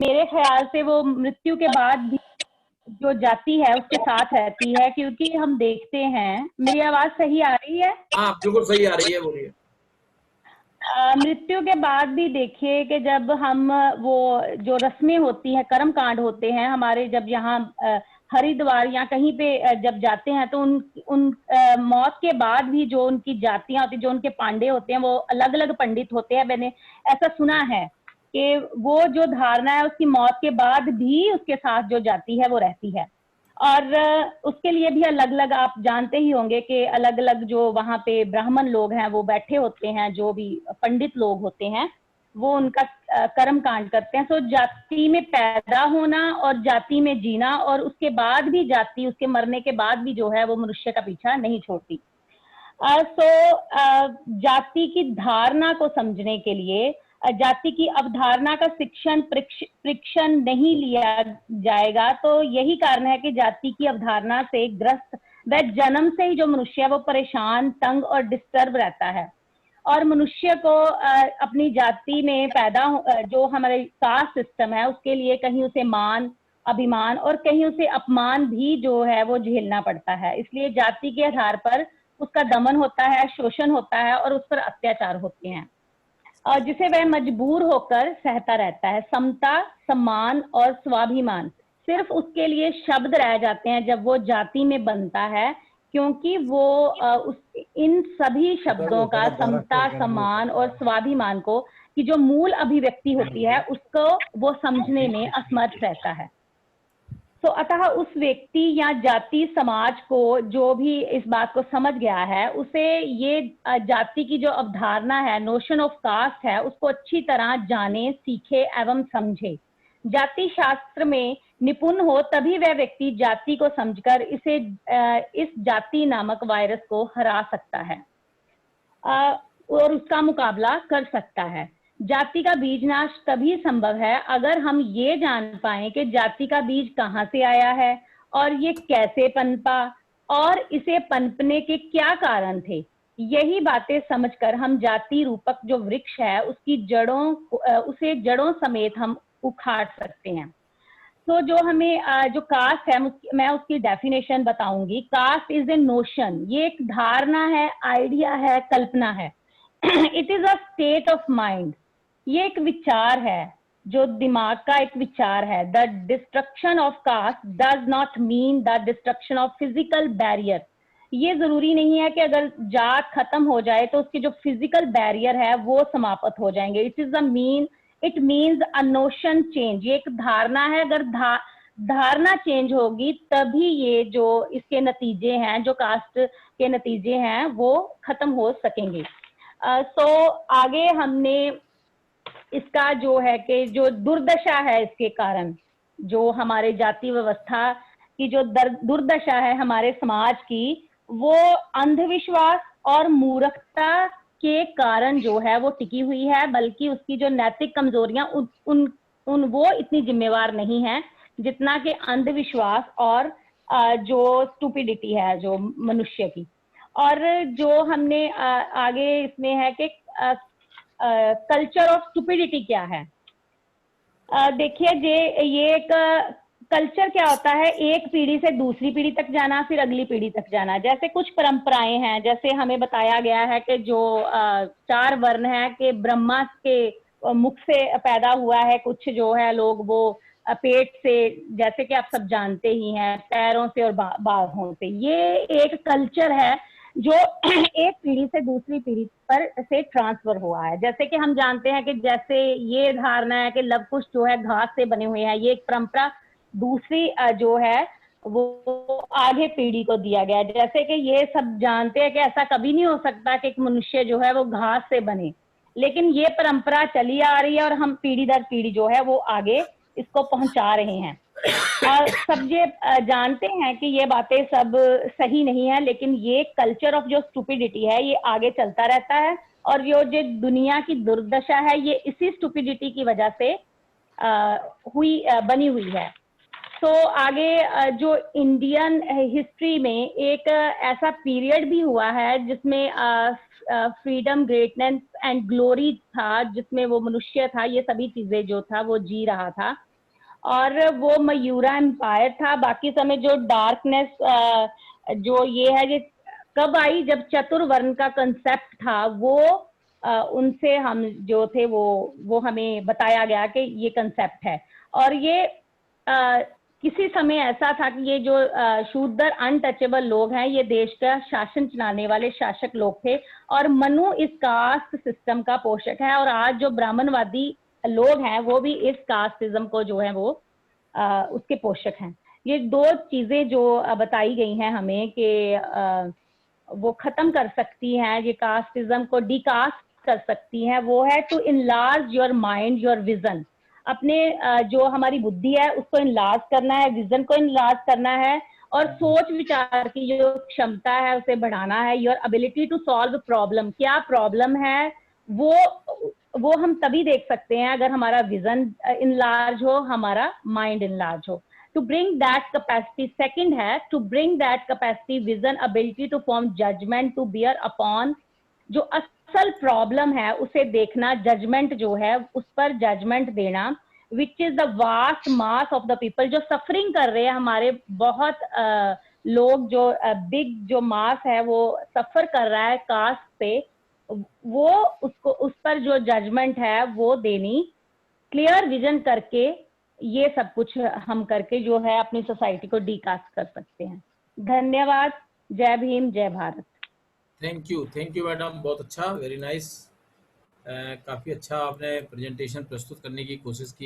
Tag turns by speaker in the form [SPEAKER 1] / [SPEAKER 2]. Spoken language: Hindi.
[SPEAKER 1] मेरे ख्याल से वो मृत्यु के बाद भी जो जाति है उसके साथ रहती है, क्योंकि हम देखते हैं, मेरी आवाज सही आ रही है?
[SPEAKER 2] हाँ बिल्कुल सही आ रही है, बोलिए।
[SPEAKER 1] मृत्यु के बाद भी देखिए कि जब हम वो जो रस्में होती हैं, कर्म कांड होते हैं हमारे, जब यहाँ हरिद्वार या कहीं पे जब जाते हैं तो उन मौत के बाद भी जो उनकी जातियां होती, जो उनके पांडे होते हैं, वो अलग अलग पंडित होते हैं। मैंने ऐसा सुना है कि वो जो धारणा है उसकी मौत के बाद भी उसके साथ जो जाति है वो रहती है। और उसके लिए भी अलग अलग, आप जानते ही होंगे कि अलग अलग जो वहां पे ब्राह्मण लोग हैं वो बैठे होते हैं, जो भी पंडित लोग होते हैं वो उनका कर्म कांड करते हैं। सो जाति में पैदा होना और जाति में जीना, और उसके बाद भी जाति, उसके मरने के बाद भी जो है वो मनुष्य का पीछा नहीं छोड़ती। जाति की धारणा को समझने के लिए जाति की अवधारणा का शिक्षण प्रशिक्षण नहीं लिया जाएगा, तो यही कारण है कि जाति की अवधारणा से ग्रस्त व जन्म से ही जो मनुष्य है वो परेशान, तंग और डिस्टर्ब रहता है। और मनुष्य को अपनी जाति में पैदा जो हमारे कास्ट सिस्टम है उसके लिए कहीं उसे मान, अभिमान और कहीं उसे अपमान भी जो है वो झेलना पड़ता है। इसलिए जाति के आधार पर उसका दमन होता है, शोषण होता है और उस पर अत्याचार होते हैं, और जिसे वह मजबूर होकर सहता रहता है। समता, सम्मान और स्वाभिमान सिर्फ उसके लिए शब्द रह जाते हैं जब वो जाति में बनता है, क्योंकि वो इन सभी शब्दों का, समता, सम्मान और स्वाभिमान को, की जो मूल अभिव्यक्ति होती है उसको वो समझने में असमर्थ रहता है। तो अतः उस व्यक्ति या जाति समाज को जो भी इस बात को समझ गया है, उसे ये जाति की जो अवधारणा है, नोशन ऑफ कास्ट है, उसको अच्छी तरह जाने, सीखे एवं समझे। जाति शास्त्र में निपुण हो तभी वह व्यक्ति जाति को समझकर इसे इस जाति नामक वायरस को हरा सकता है और उसका मुकाबला कर सकता है। जाति का बीज नाश तभी संभव है अगर हम ये जान पाएं कि जाति का बीज कहाँ से आया है और ये कैसे पनपा और इसे पनपने के क्या कारण थे। यही बातें समझकर हम जाति रूपक जो वृक्ष है उसकी उसे जड़ों समेत हम उखाड़ सकते हैं। तो जो हमें जो कास्ट है, मैं उसकी डेफिनेशन बताऊंगी। कास्ट इज ए नोशन, ये एक धारणा है, आइडिया है, कल्पना है। It is a state of mind, ये एक विचार है, जो दिमाग का एक विचार है। The destruction of caste does not mean the destruction of physical barrier. ये जरूरी नहीं है कि अगर जात खत्म हो जाए तो उसके जो फिजिकल बैरियर है वो समाप्त हो जाएंगे। It means a notion change, ये एक धारणा है। अगर धारणा चेंज होगी तभी ये जो इसके नतीजे हैं, जो कास्ट के नतीजे हैं, वो खत्म हो सकेंगे। आगे हमने इसका जो है कि जो दुर्दशा है, इसके कारण जो हमारे जाति व्यवस्था की जो दुर्दशा है हमारे समाज की, वो अंधविश्वास और मूर्खता के कारण जो है वो टिकी हुई है, बल्कि उसकी जो नैतिक कमजोरियां वो इतनी जिम्मेवार नहीं है जितना कि अंधविश्वास और जो स्टूपिडिटी है जो मनुष्य की। और जो हमने आगे इसमें है कि कल्चर ऑफ स्टूपिडिटी क्या है। देखिए ये एक कल्चर क्या होता है, एक पीढ़ी से दूसरी पीढ़ी तक जाना, फिर अगली पीढ़ी तक जाना। जैसे कुछ परंपराएं हैं, जैसे हमें बताया गया है कि जो 4 वर्ण है कि ब्रह्मा के मुख से पैदा हुआ है, कुछ जो है लोग वो पेट से, जैसे कि आप सब जानते ही हैं, पैरों से और बाहों से। ये एक कल्चर है जो एक पीढ़ी से दूसरी पीढ़ी पर से ट्रांसफर हुआ है। जैसे कि हम जानते हैं कि जैसे ये धारणा है कि लव कुश जो है घास से बने हुए हैं, ये एक परंपरा दूसरी जो है वो आगे पीढ़ी को दिया गया है। जैसे कि ये सब जानते हैं कि ऐसा कभी नहीं हो सकता कि एक मनुष्य जो है वो घास से बने, लेकिन ये परंपरा चली आ रही है और हम पीढ़ी दर पीढ़ी जो है वो आगे इसको पहुंचा रहे हैं। सब ये जानते हैं कि ये बातें सब सही नहीं है, लेकिन ये कल्चर ऑफ जो स्टूपिडिटी है ये आगे चलता रहता है, और जो दुनिया की दुर्दशा है ये इसी स्टूपिडिटी की वजह से बनी हुई है। तो आगे जो इंडियन हिस्ट्री में एक ऐसा पीरियड भी हुआ है जिसमें फ्रीडम, ग्रेटनेस एंड ग्लोरी था, जिसमें वो मनुष्य था, ये सभी चीजें जो था वो जी रहा था। और वो मयूरा एम्पायर था। बाकी समय जो डार्कनेस जो ये है, ये कब आई, जब चतुर्वर्ण का कंसेप्ट था, वो उनसे हम जो थे वो हमें बताया गया कि ये कंसेप्ट है। और ये किसी समय ऐसा था कि ये जो शूद्र अनटचेबल लोग हैं, ये देश का शासन चलाने वाले शासक लोग थे, और मनु इस कास्ट सिस्टम का पोषक है। और आज जो ब्राह्मणवादी लोग हैं वो भी इस कास्टिज्म को जो है वो उसके पोषक हैं। ये दो चीजें जो बताई गई हैं हमें कि वो खत्म कर सकती हैं, ये कास्टिज्म को डिकास्ट कर सकती हैं, वो है to enlarge your mind, your vision. अपने जो हमारी बुद्धि है उसको इनलार्ज करना है, विजन को इनलार्ज करना है, और सोच विचार की जो क्षमता है उसे बढ़ाना है। Your ability to solve problem, क्या प्रॉब्लम है वो हम तभी देख सकते हैं अगर हमारा विजन इनलार्ज हो, हमारा माइंड इनलार्ज हो। To bring that capacity, second है to bring that capacity, vision, ability to form judgement, to bear upon, जो असल प्रॉब्लम है उसे देखना, जजमेंट जो है उस पर जजमेंट देना, which is the vast mass of the people, जो सफरिंग कर रहे हैं हमारे बहुत लोग, जो बिग जो मास है वो सफर कर रहा है कास्ट से, वो उसको उस पर जो जजमेंट है वो देनी, क्लियर विजन करके ये सब कुछ हम करके जो है अपनी सोसाइटी को डीकास्ट कर सकते हैं। धन्यवाद। जय भीम, जय भारत।
[SPEAKER 2] थैंक यू मैडम, बहुत अच्छा, वेरी नाइस। काफ़ी अच्छा आपने प्रेजेंटेशन प्रस्तुत करने की कोशिश की।